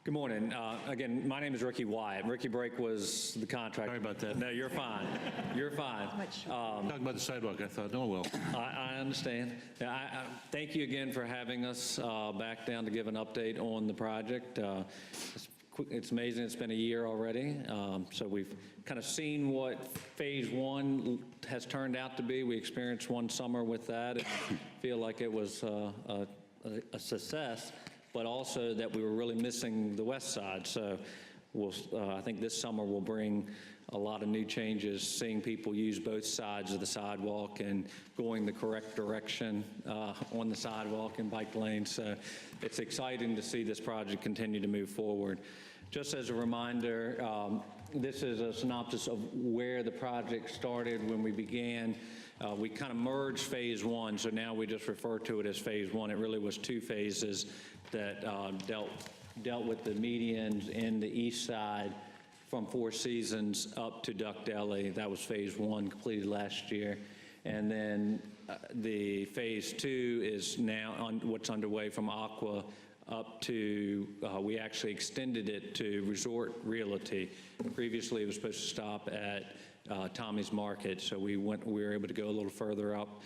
Good morning. Again, my name is Ricky Wyatt. Ricky Brake was the contractor. Sorry about that. No, you're fine. You're fine. Talking about the sidewalk, I thought, oh, well. I understand. Thank you again for having us back down to give an update on the project. It's amazing it's been a year already. So we've kind of seen what phase one has turned out to be. We experienced one summer with that and feel like it was a success, but also that we were really missing the west side. So I think this summer will bring a lot of new changes, seeing people use both sides of the sidewalk and going the correct direction on the sidewalk and bike lanes. So it's exciting to see this project continue to move forward. Just as a reminder, this is a synopsis of where the project started when we began. We kind of merged phase one, so now we just refer to it as phase one. It really was two phases that dealt with the medians in the east side from Four Seasons up to Duck Deli. That was phase one, completed last year. And then the phase two is now what's underway from Aqua up to, we actually extended it to Resort Realty. Previously, it was supposed to stop at Tommy's Market, so we were able to go a little further up.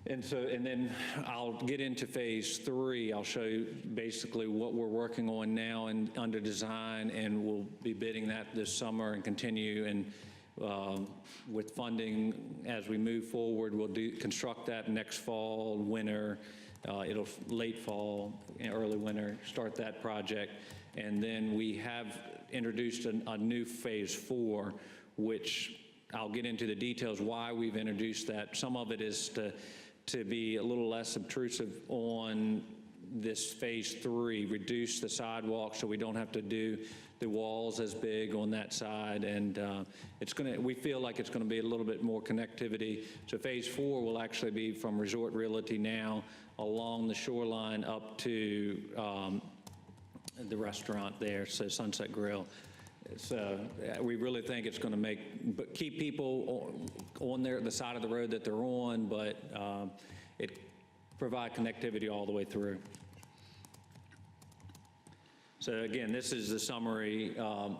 And then I'll get into phase three. I'll show you basically what we're working on now and under design, and we'll be bidding that this summer and continue. And with funding as we move forward, we'll construct that next fall, winter. It'll late fall, early winter, start that project. And then we have introduced a new phase four, which I'll get into the details why we've introduced that. Some of it is to be a little less obtrusive on this phase three, reduce the sidewalk so we don't have to do the walls as big on that side. And we feel like it's gonna be a little bit more connectivity. So phase four will actually be from Resort Realty now along the shoreline up to the restaurant there, so Sunset Grill. So we really think it's going to keep people on the side of the road that they're on, but it provide connectivity all the way through. So again, this is the summary,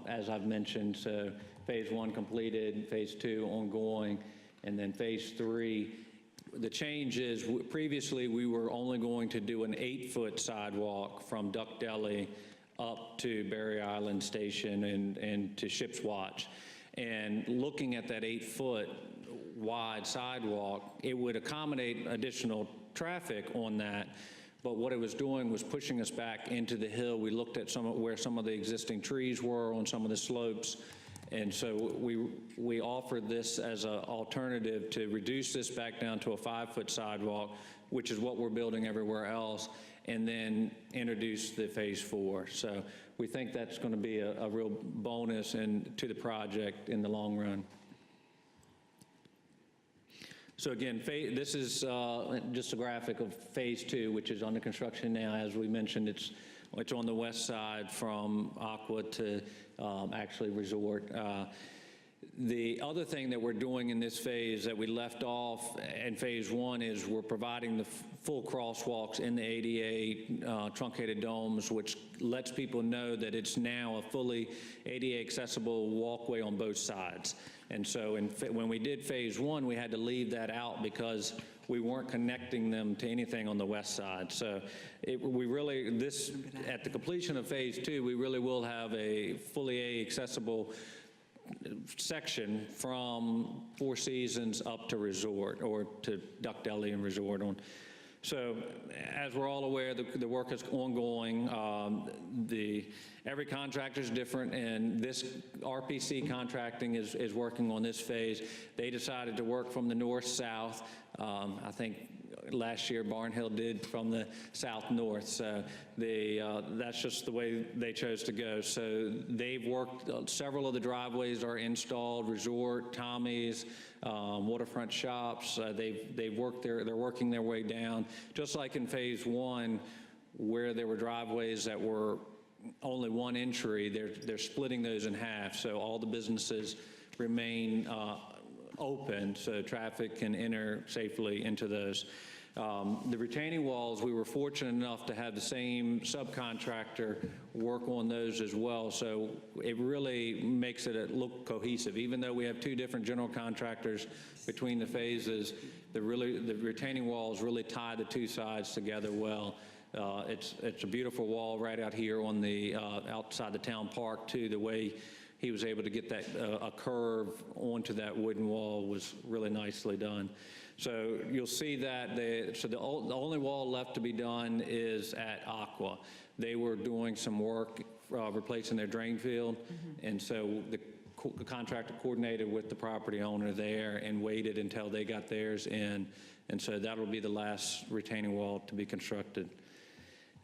as I've mentioned. So phase one completed, phase two ongoing, and then phase three. The change is previously we were only going to do an 8-foot sidewalk from Duck Deli up to Berry Island Station and to Ship's Watch. And looking at that 8-foot wide sidewalk, it would accommodate additional traffic on that. But what it was doing was pushing us back into the hill. We looked at where some of the existing trees were on some of the slopes. And so we offered this as an alternative to reduce this back down to a 5-foot sidewalk, which is what we're building everywhere else, and then introduce the phase four. So we think that's going to be a real bonus to the project in the long run. So again, this is just a graphic of phase two, which is under construction now. As we mentioned, it's on the west side from Aqua to actually Resort. The other thing that we're doing in this phase that we left off in phase one is we're providing the full crosswalks in the ADA truncated domes, which lets people know that it's now a fully ADA accessible walkway on both sides. And so when we did phase one, we had to leave that out because we weren't connecting them to anything on the west side. So at the completion of phase two, we really will have a fully ADA accessible section from Four Seasons up to Resort, or to Duck Deli and Resort on. So as we're all aware, the work is ongoing. Every contractor is different, and this RPC contracting is working on this phase. They decided to work from the north-south. I think last year Barnhill did from the south-north. So that's just the way they chose to go. So they've worked, several of the driveways are installed, Resort, Tommy's, waterfront shops. They're working their way down. Just like in phase one, where there were driveways that were only one entry, they're splitting those in half. So all the businesses remain open so traffic can enter safely into those. The retaining walls, we were fortunate enough to have the same subcontractor work on those as well, so it really makes it look cohesive. Even though we have two different general contractors between the phases, the retaining walls really tie the two sides together well. It's a beautiful wall right out here on the outside the town park too. The way he was able to get that a curve onto that wooden wall was really nicely done. So you'll see that the only wall left to be done is at Aqua. They were doing some work replacing their drain field, and so the contractor coordinated with the property owner there and waited until they got theirs in, and so that'll be the last retaining wall to be constructed.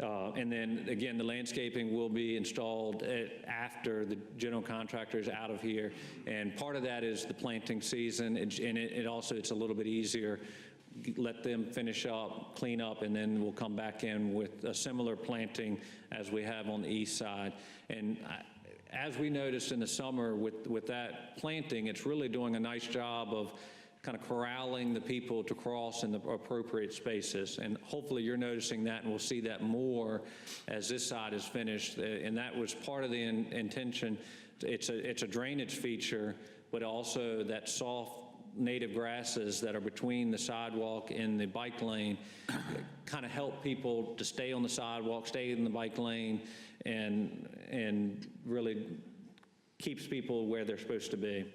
And then, again, the landscaping will be installed after the general contractor is out of here. And part of that is the planting season, and it's a little bit easier. Let them finish up, clean up, and then we'll come back in with a similar planting as we have on the east side. And as we noticed in the summer with that planting, it's really doing a nice job of kind of corralling the people to cross in the appropriate spaces. And hopefully you're noticing that, and we'll see that more as this side is finished. And that was part of the intention. It's a drainage feature, but also that soft native grasses that are between the sidewalk and the bike lane kind of help people to stay on the sidewalk, stay in the bike lane, and really keeps people where they're supposed to be.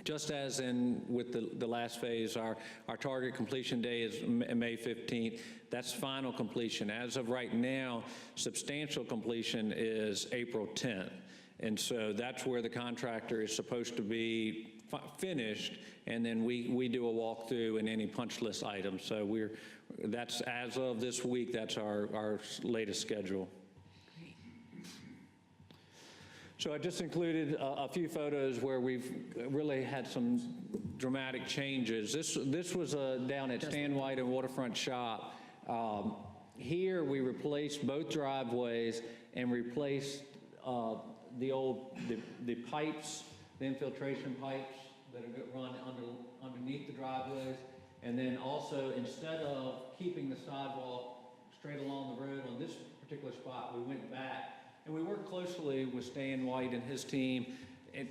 Just as in with the last phase, our target completion day is May 15th. That's final completion. As of right now, substantial completion is April 10th. And so that's where the contractor is supposed to be finished, and then we do a walkthrough and any punch list items. So that's as of this week, that's our latest schedule. So I just included a few photos where we've really had some dramatic changes. This was down at Stan White and Waterfront Shop. Here we replaced both driveways and replaced the pipes, the infiltration pipes that are run underneath the driveways. And then also, instead of keeping the sidewalk straight along the road on this particular spot, we went back. And we worked closely with Stan White and his team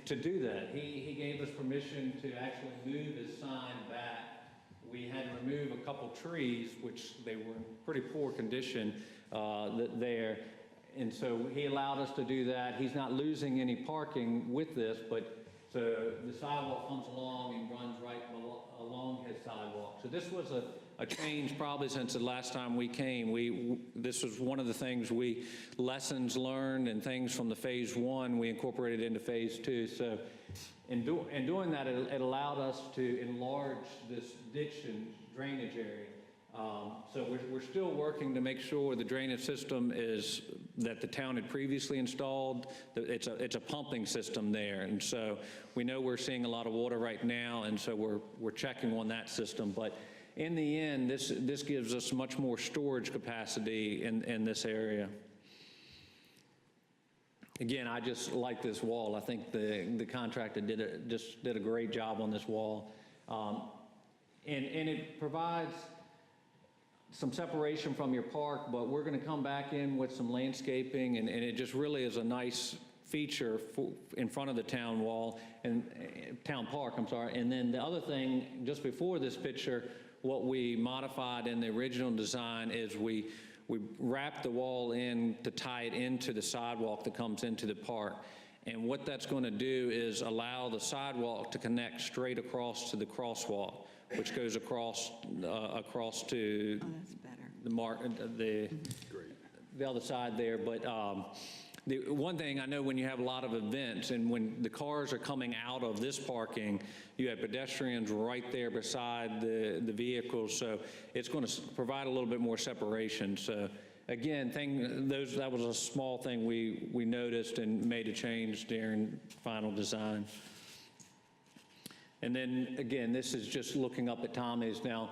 to do that. He gave us permission to actually move his sign back. We had to remove a couple trees, which they were in pretty poor condition there. And so he allowed us to do that. He's not losing any parking with this, but so the sidewalk comes along and runs right along his sidewalk. So this was a change probably since the last time we came. This was one of the things lessons learned and things from the phase one we incorporated into phase two. So in doing that, it allowed us to enlarge this ditch and drainage area. So we're still working to make sure the drainage system that the town had previously installed. It's a pumping system there, and so we know we're seeing a lot of water right now, and so we're checking on that system. But in the end, this gives us much more storage capacity in this area. Again, I just like this wall. I think the contractor just did a great job on this wall, and it provides some separation from your park, but we're going to come back in with some landscaping, and it just really is a nice feature in front of the town wall and town park, I'm sorry. And then the other thing, just before this picture, what we modified in the original design is we wrapped the wall in to tie it into the sidewalk that comes into the park. And what that's going to do is allow the sidewalk to connect straight across to the crosswalk, which goes across to the other side there. But the one thing I know, when you have a lot of events and when the cars are coming out of this parking, you have pedestrians right there beside the vehicles, so it's going to provide a little bit more separation. So again, that was a small thing we noticed and made a change during final design. And then again, this is just looking up at Tommy's. Now,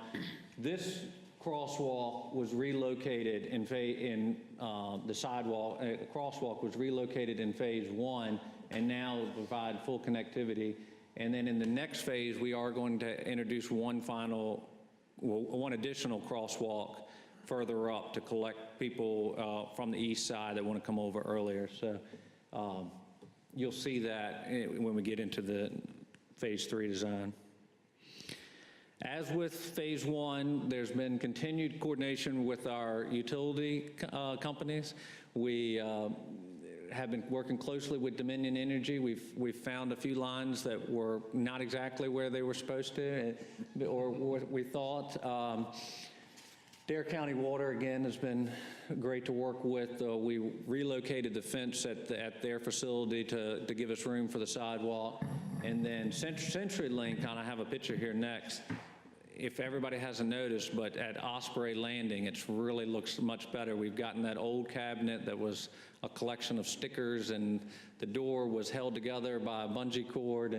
this crosswalk was relocated the sidewalk, crosswalk was relocated in phase one, and now will provide full connectivity. And then in the next phase, we are going to introduce one final one additional crosswalk further up to collect people from the east side that want to come over earlier. So you'll see that when we get into the Phase 3 design. As with Phase 1, there's been continued coordination with our utility companies. We have been working closely with Dominion Energy. We've found a few lines that were not exactly where they were supposed to, or what we thought. Dare County Water, again, has been great to work with. We relocated the fence at their facility to give us room for the sidewalk. And then CenturyLink, I have a picture here next. If everybody hasn't noticed, but at Osprey Landing, it really looks much better. We've gotten that old cabinet that was a collection of stickers, and the door was held together by a bungee cord,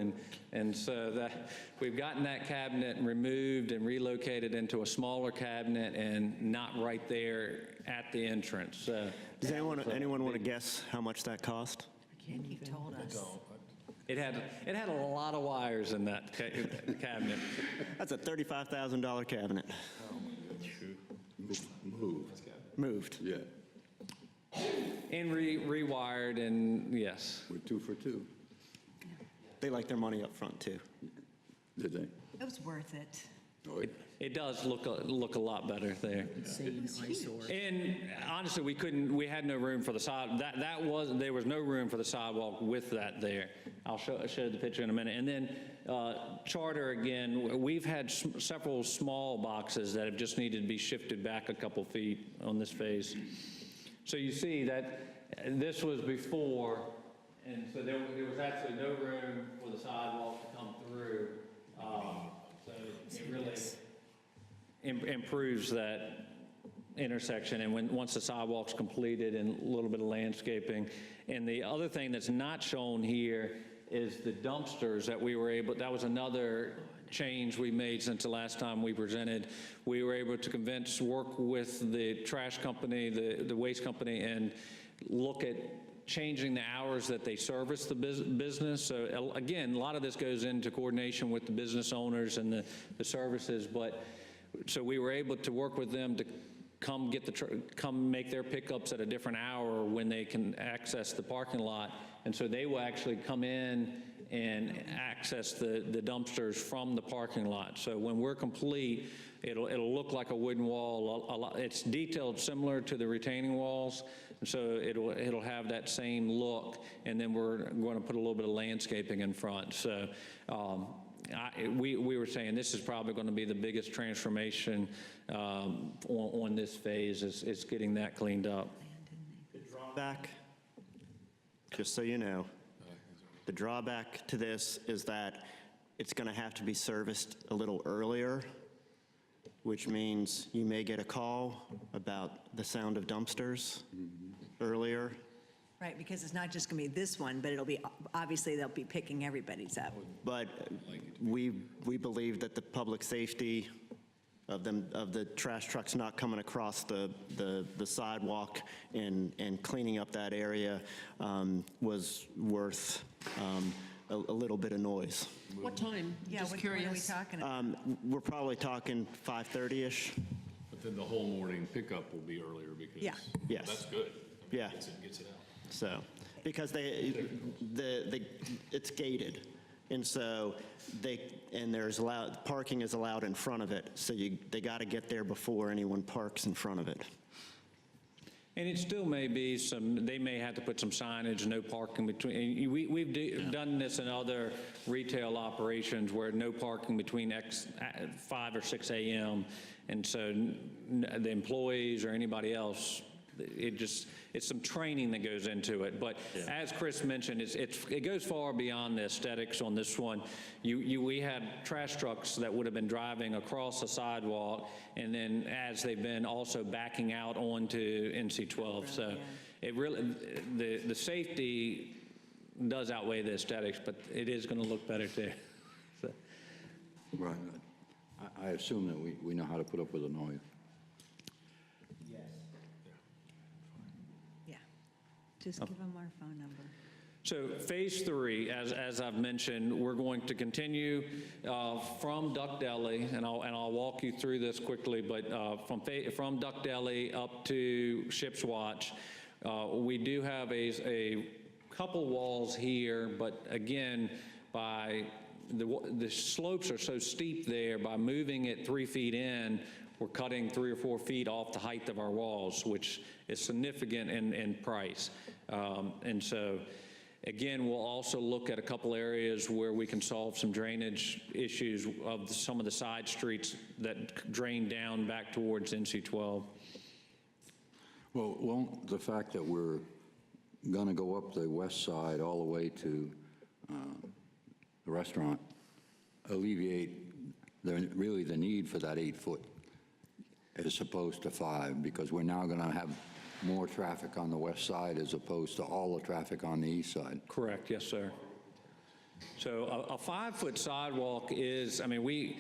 and so that we've gotten that cabinet removed and relocated into a smaller cabinet and not right there at the entrance. Does anyone want to guess how much that cost? He told us. It had a lot of wires in that cabinet. That's a $35,000 cabinet. Moved. Yeah, And rewired, and yes. we're 2 for 2, They like their money up front, too. did they? It was worth it. Oh, yeah. It does look a lot better there. Insane eyesore. And honestly, we had no room for the side, there was no room for the sidewalk with that there. I'll show the picture in a minute. And then Charter, again, we've had several small boxes that have just needed to be shifted back a couple feet on this phase. So you see that this was before, and so there was actually no room for the sidewalk to come through. So it really improves that intersection, and once the sidewalk's completed and a little bit of landscaping. And the other thing that's not shown here is the dumpsters that we were able, that was another change we made since the last time we presented. We were able to work with the trash company, the waste company, and look at changing the hours that they service the business. So again, a lot of this goes into coordination with the business owners and the services, but so we were able to work with them to come make their pickups at a different hour when they can access the parking lot. And so they will actually come in and access the dumpsters from the parking lot. So when we're complete, it'll look like a wooden wall. It's detailed similar to the retaining walls, and so it'll have that same look. And then we're going to put a little bit of landscaping in front. So we were saying this is probably going to be the biggest transformation on this phase is getting that cleaned up. The drawback, just so you know, the drawback to this is that it's going to have to be serviced a little earlier, which means you may get a call about the sound of dumpsters earlier. Right, because it's not just going to be this one, but it'll be, obviously, they'll be picking everybody's up. But we believe that the public safety of the trash trucks not coming across the sidewalk and cleaning up that area was worth a little bit of noise. What time? Yeah, Just what are we curious. talking about? We're probably talking 5:30-ish. But then the whole morning pickup will be earlier because. Yeah. Yes. That's good. Yeah. Gets it out. So, because it's gated, and so there's parking is allowed in front of it, so they got to get there before anyone parks in front of it. And it still may be they may have to put some signage, no parking between. We've done this in other retail operations where no parking between 5 or 6 a.m. And so the employees or anybody else, it's some training that goes into it. But as Chris mentioned, it goes far beyond the aesthetics on this one. We had trash trucks that would have been driving across the sidewalk, and then as they've been also backing out onto NC-12. So it really, the safety does outweigh the aesthetics, but it is going to look better too. So. Right. I assume that we know how to put up with the noise. Yeah. Just give them our phone number. So Phase 3, as I've mentioned, we're going to continue from Duck Deli, and I'll walk you through this quickly, but from Duck Deli up to Ship's Watch, we do have a couple walls here, but again, by the slopes are so steep there, by moving it 3 feet in, we're cutting 3 or 4 feet off the height of our walls, which is significant in price. And so, again, we'll also look at a couple areas where we can solve some drainage issues of some of the side streets that drain down back towards NC-12. Well, won't the fact that we're going to go up the west side all the way to the restaurant alleviate really the need for that 8 foot as opposed to 5, because we're now going to have more traffic on the west side as opposed to all the traffic on the east side? Correct, yes, sir. So a 5-foot sidewalk is, I mean,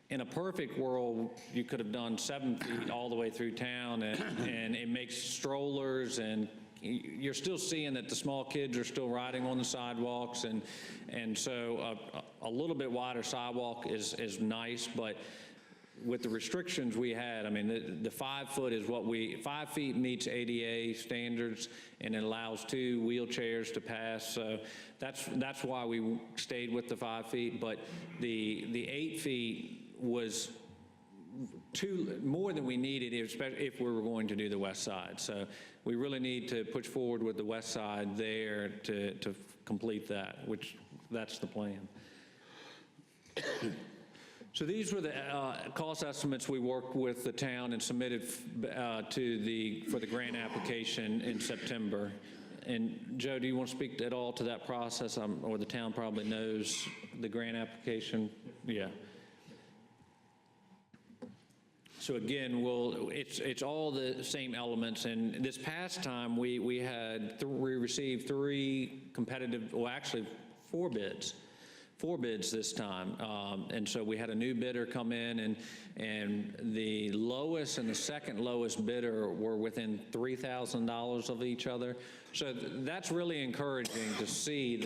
in a perfect world, you could have done 7 feet all the way through town, and it makes strollers, and you're still seeing that the small kids are still riding on the sidewalks, and so a little bit wider sidewalk is nice, but with the restrictions we had, I mean, the 5 foot is 5 feet meets ADA standards, and it allows 2 wheelchairs to pass. So that's why we stayed with the 5 feet. But the 8 feet was more than we needed, especially if we were going to do the west side. So we really need to push forward with the west side there to complete that, which that's the plan. So these were the cost estimates we worked with the town and submitted for the grant application in September. And Joe, do you want to speak at all to that process? Or the town probably knows the grant application? Yeah. So again, it's all the same elements. And this past time, we received 3 competitive, well, actually 4 bids. 4 bids this time, and so we had a new bidder come in, and the lowest and the second lowest bidder were within $3,000 of each other. So that's really encouraging to see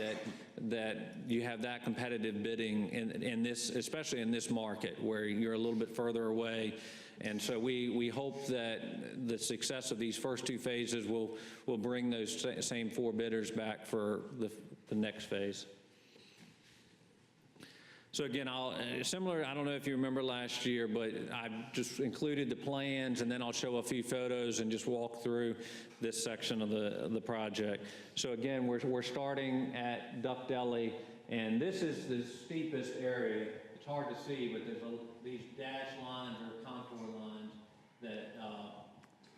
that you have that competitive bidding in this, especially in this market where you're a little bit further away. And so we hope that the success of these first 2 phases will bring those same 4 bidders back for the next phase. So again, similar, I don't know if you remember last year, but I just included the plans, and then I'll show a few photos and just walk through this section of the project. So again, we're starting at Duck Deli, and this is the steepest area. It's hard to see, but there's these dashed lines or contour lines that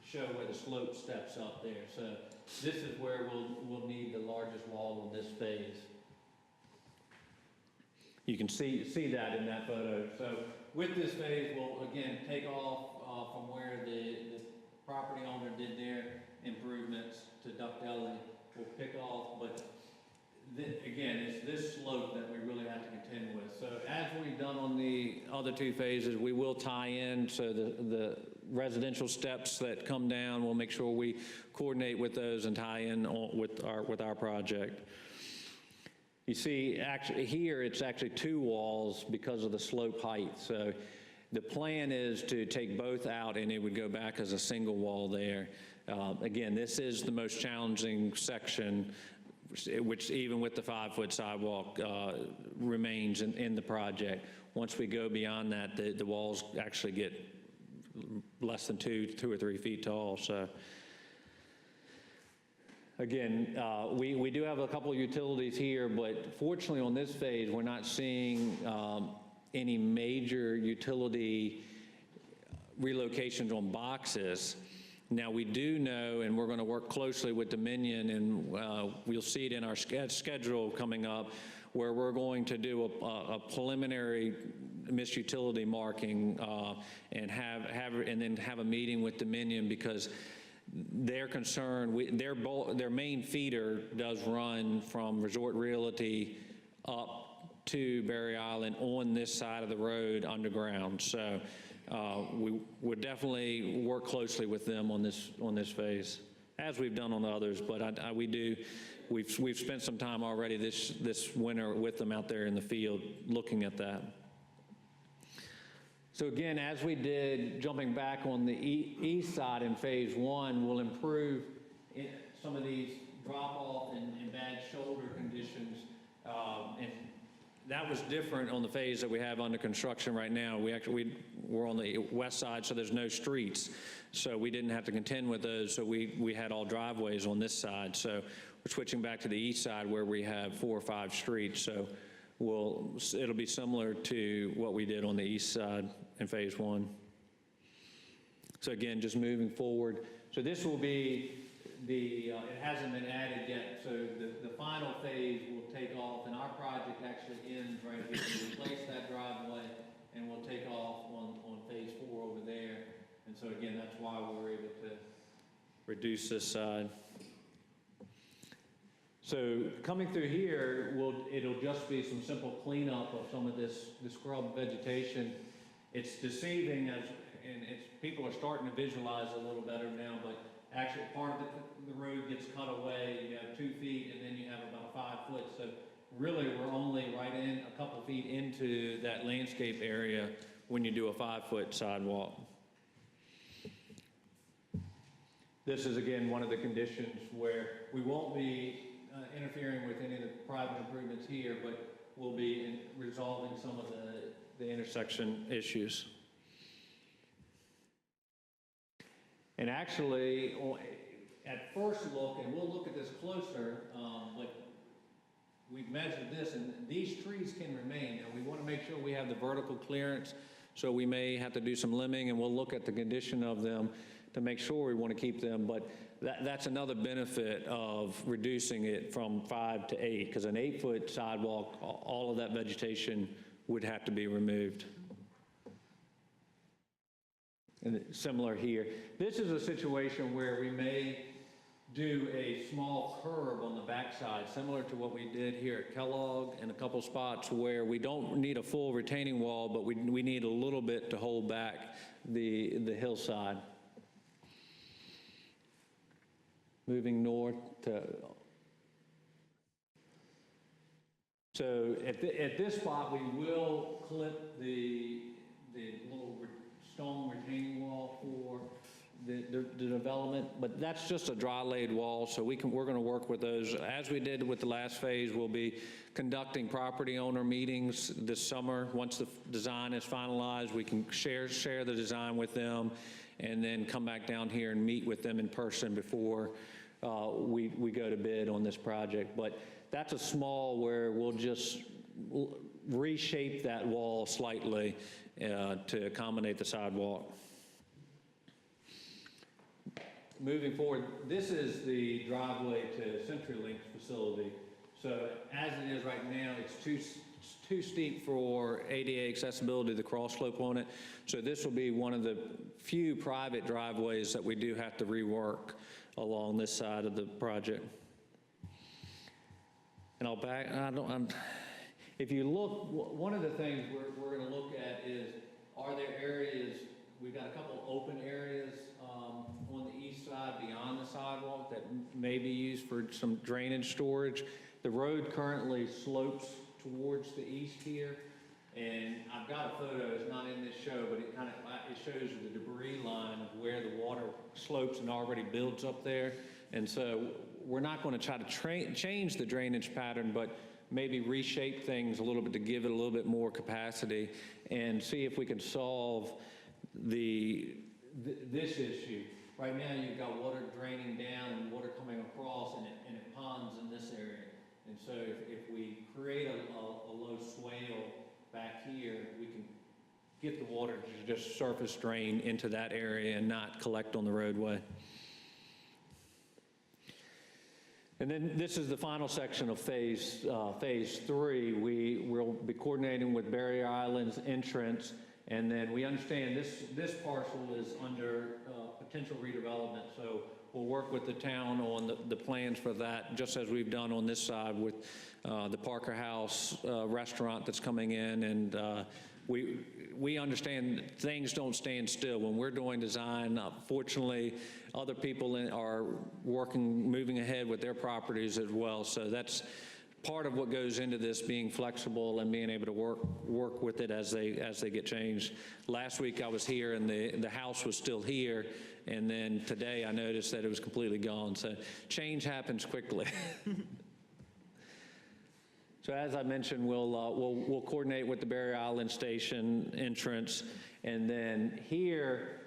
show where the slope steps up there. So this is where we'll need the largest wall of this phase. You can see that in that photo. So with this phase, we'll again take off from where the property owner did their improvements to Duck Deli. We'll pick off, but again, it's this slope that we really have to contend with. So as we've done on the other 2 phases, we will tie in, so the residential steps that come down, we'll make sure we coordinate with those and tie in with our project. You see, actually here, it's actually 2 walls because of the slope height. So the plan is to take both out, and it would go back as a single wall there. Again, this is the most challenging section, which even with the 5-foot sidewalk remains in the project. Once we go beyond that, the walls actually get less than 2 or 3 feet tall. So. Again, we do have a couple of utilities here, but fortunately on this phase, we're not seeing any major utility relocations on boxes. Now, we do know, and we're going to work closely with Dominion, and we'll see it in our schedule coming up, where we're going to do a preliminary missed utility marking and then have a meeting with Dominion, because they're concerned, their main feeder does run from Resort Realty up to Berry Island on this side of the road underground. So we would definitely work closely with them on this phase, as we've done on the others. But we do we've spent some time already this winter with them out there in the field looking at that. So again, as we did, jumping back on the east side in phase one, we'll improve some of these drop-off and bad shoulder conditions. And that was different on the phase that we have under construction right now. We're on the west side, so there's no streets. So we didn't have to contend with those, so we had all driveways on this side. So we're switching back to the east side where we have 4 or 5 streets. So it'll be similar to what we did on the east side in phase one. So again, just moving forward. So this will be it hasn't been added yet, so the final phase will take off, and our project actually ends right here. We'll replace that driveway, and we'll take off on phase 4 over there. And so again, that's why we're able to reduce this side. So coming through here, it'll just be some simple cleanup of some of this scrub vegetation. It's deceiving and people are starting to visualize a little better now, but actually part of the road gets cut away. You have 2 feet and then you have about 5 foot. So really we're only right in a couple feet into that landscape area when you do a 5-foot sidewalk. This is again one of the conditions where we won't be interfering with any of the private improvements here, but we'll be resolving some of the intersection issues. And actually, at first look, and we'll look at this closer, but we've measured this, and these trees can remain. Now, we want to make sure we have the vertical clearance, so we may have to do some limbing, and we'll look at the condition of them to make sure we want to keep them. But that's another benefit of reducing it from 5 to 8, because an 8-foot sidewalk, all of that vegetation would have to be removed. And similar here. This is a situation where we may do a small curb on the backside, similar to what we did here at Kellogg, and a couple spots where we don't need a full retaining wall, but we need a little bit to hold back the hillside. Moving north to, so at this spot, we will clip the little stone retaining wall for the development, but that's just a dry laid wall, so we're going to work with those. As we did with the last phase, we'll be conducting property owner meetings this summer. Once the design is finalized, we can share the design with them, and then come back down here and meet with them in person before we go to bid on this project. But that's a small where we'll just reshape that wall slightly to accommodate the sidewalk. Moving forward, this is the driveway to CenturyLink's facility. So as it is right now, it's too steep for ADA accessibility, the cross slope on it. So this will be one of the few private driveways that we do have to rework along this side of the project. And if you look, one of the things we're going to look at is, are there areas, we've got a couple open areas on the east side beyond the sidewalk that may be used for some drainage storage. The road currently slopes towards the east here, and I've got a photo, it's not in this show, but it shows the debris line of where the water slopes and already builds up there. And so we're not going to try to change the drainage pattern, but maybe reshape things a little bit to give it a little bit more capacity and see if we can solve this issue. Right now you've got water draining down and water coming across, and it ponds in this area. And so if we create a low swale back here, we can get the water to just surface drain into that area and not collect on the roadway. And then this is the final section of phase 3. We'll be coordinating with Barrier Island's entrance, and then we understand this parcel is under potential redevelopment, so we'll work with the town on the plans for that, just as we've done on this side with the Parker House restaurant that's coming in, and we understand things don't stand still. When we're doing design, fortunately, other people are moving ahead with their properties as well. So that's part of what goes into this, being flexible and being able to work with it as they get changed. Last week I was here and the house was still here, and then today I noticed that it was completely gone. So change happens quickly. So as I mentioned, we'll coordinate with the Barrier Island Station entrance, and then here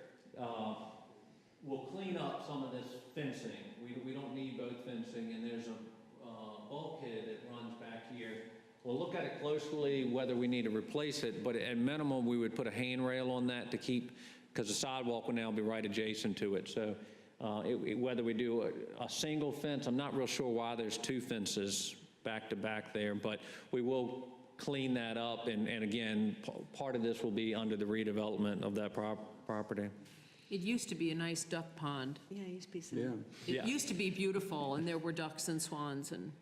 we'll clean up some of this fencing. We don't need both fencing, and there's a bulkhead that runs back here. We'll look at it closely whether we need to replace it, but at minimum we would put a handrail on that to keep, because the sidewalk will now be right adjacent to it. So whether we do a single fence, I'm not real sure why there's two fences back to back there, but we will clean that up, and again, part of this will be under the redevelopment of that property. It used to be a nice duck pond. Yeah, it used to be some. It used to be beautiful, and there were ducks and swans, and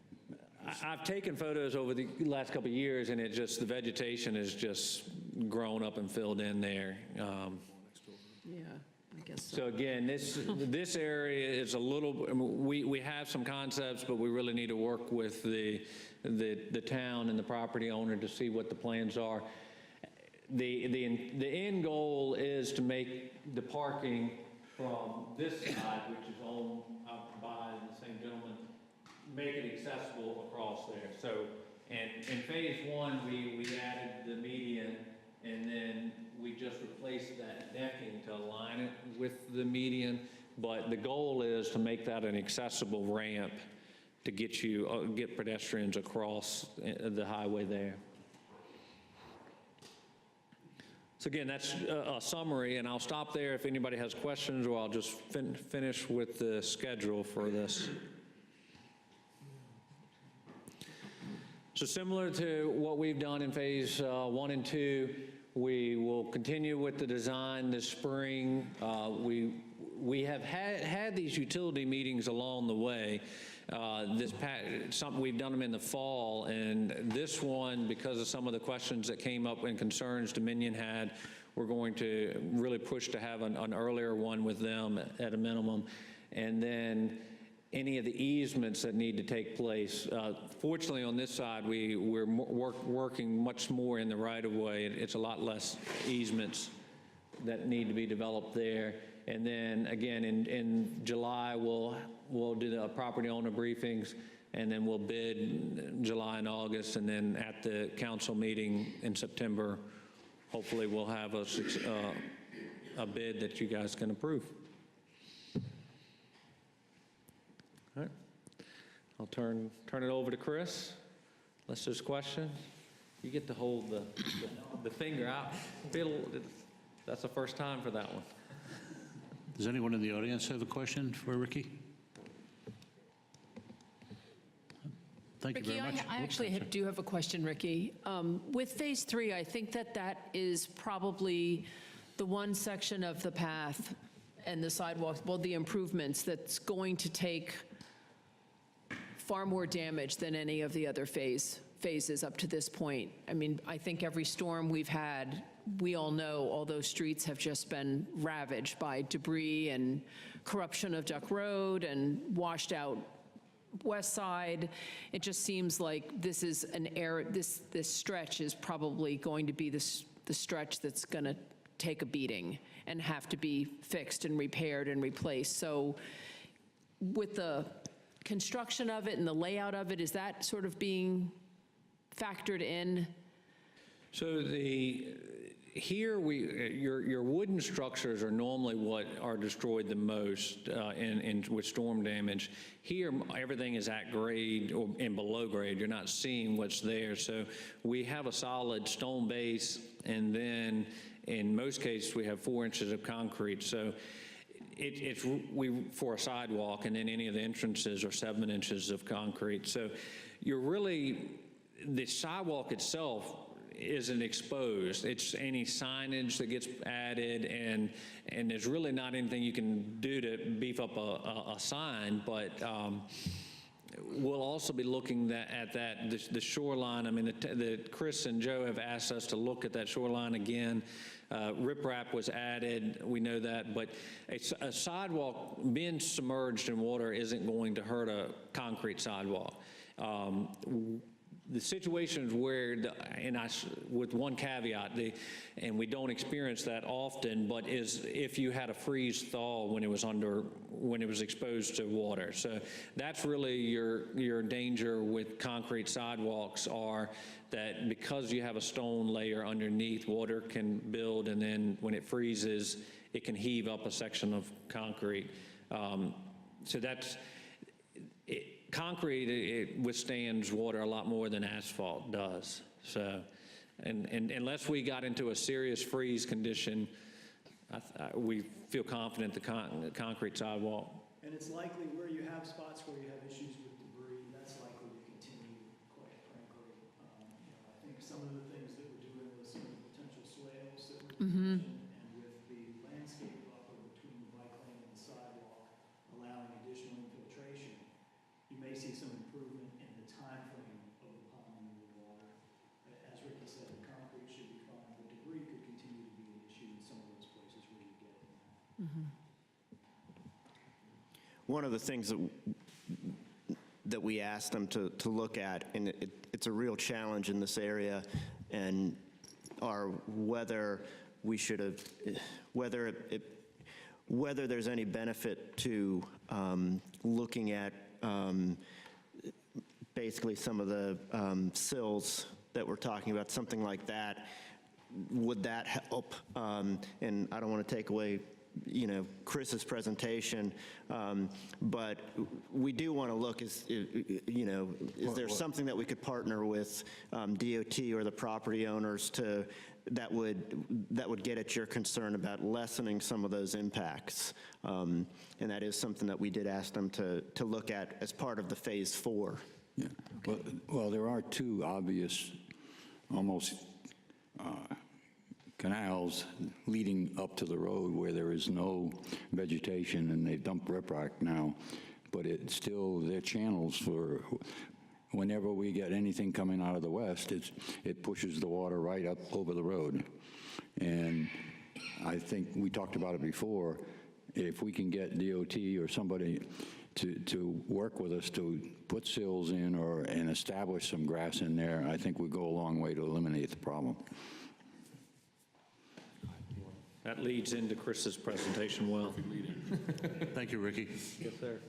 I've taken photos over the last couple of years, and the vegetation has just grown up and filled in there. yeah, I guess so. So again, this area is a little, I mean, we have some concepts, but we really need to work with the town and the property owner to see what the plans are. The end goal is to make the parking from this side, which is owned by the same gentleman, make it accessible across there. So, and in phase one, we added the median, and then we just replaced that decking to align it with the median. But the goal is to make that an accessible ramp to get pedestrians across the highway there. So again, that's a summary, and I'll stop there if anybody has questions, or I'll just finish with the schedule for this. So similar to what we've done in phase 1 and 2, we will continue with the design this spring. We have had these utility meetings along the way. Something we've done them in the fall, and this one, because of some of the questions that came up and concerns Dominion had, we're going to really push to have an earlier one with them at a minimum. And then any of the easements that need to take place. Fortunately, on this side, we're working much more in the right-of-way. It's a lot less easements that need to be developed there. And then, again, in July, we'll do the property owner briefings, and then we'll bid in July and August, and then at the council meeting in September, hopefully we'll have a bid that you guys can approve. All right. I'll turn it over to Chris. Unless there's questions. You get to hold the finger out. That's the first time for that one. Does anyone in the audience have a question for Ricky? Thank you very much. I actually do have a question, Ricky. With phase 3, I think that is probably the one section of the path and the sidewalks, well, the improvements, that's going to take far more damage than any of the other phases up to this point. I mean, I think every storm we've had, we all know all those streets have just been ravaged by debris and corruption of Duck Road and washed out West Side. It just seems like this is an error. This stretch is probably going to be the stretch that's going to take a beating and have to be fixed and repaired and replaced. So with the construction of it and the layout of it, is that sort of being factored in? So here your wooden structures are normally what are destroyed the most with storm damage. Here, everything is at grade or and below grade. You're not seeing what's there. So we have a solid stone base, and then in most cases we have 4 inches of concrete. So for a sidewalk, and then any of the entrances are 7 inches of concrete. So the sidewalk itself isn't exposed. It's any signage that gets added, and there's really not anything you can do to beef up a sign, but We'll also be looking at the shoreline. I mean, Chris and Joe have asked us to look at that shoreline again. Riprap was added, we know that, but a sidewalk being submerged in water isn't going to hurt a concrete sidewalk. The situations where, with one caveat, and we don't experience that often, but is if you had a freeze thaw when it was exposed to water. So that's really your danger with concrete sidewalks, are that because you have a stone layer underneath, water can build, and then when it freezes, it can heave up a section of concrete. So that's, concrete, it withstands water a lot more than asphalt does. So, and unless we got into a serious freeze condition, we feel confident the concrete sidewalk. And it's likely where you have spots where you have issues with debris, that's likely to continue, quite frankly. I think some of the things that we're doing with some of the potential swales that we're doing, and with the landscape buffer between the bike lane and the sidewalk, allowing additional infiltration, you may see some improvement in the timeframe of the ponding of the water. As Ricky said, the concrete should be fine, but debris could continue to be an issue in some of those places where you get in. One of the things that we asked them to look at, and it's a real challenge in this area, and are whether we should have, whether there's any benefit to looking at basically some of the sills that we're talking about, something like that. Would that help? And I don't want to take away, Chris's presentation, but we do want to look, is there something that we could partner with DOT or the property owners that would get at your concern about lessening some of those impacts? And that is something that we did ask them to look at as part of the Phase 4. Yeah. Well, there are two obvious, almost canals leading up to the road where there is no vegetation, and they dump riprap now, but it's still, they're channels for, whenever we get anything coming out of the west, it pushes the water right up over the road. And I think we talked about it before, if we can get DOT or somebody to work with us to put sills in and establish some grass in there, I think we go a long way to eliminate the problem. That leads into Chris's presentation well. Thank you, Ricky. Yes, sir.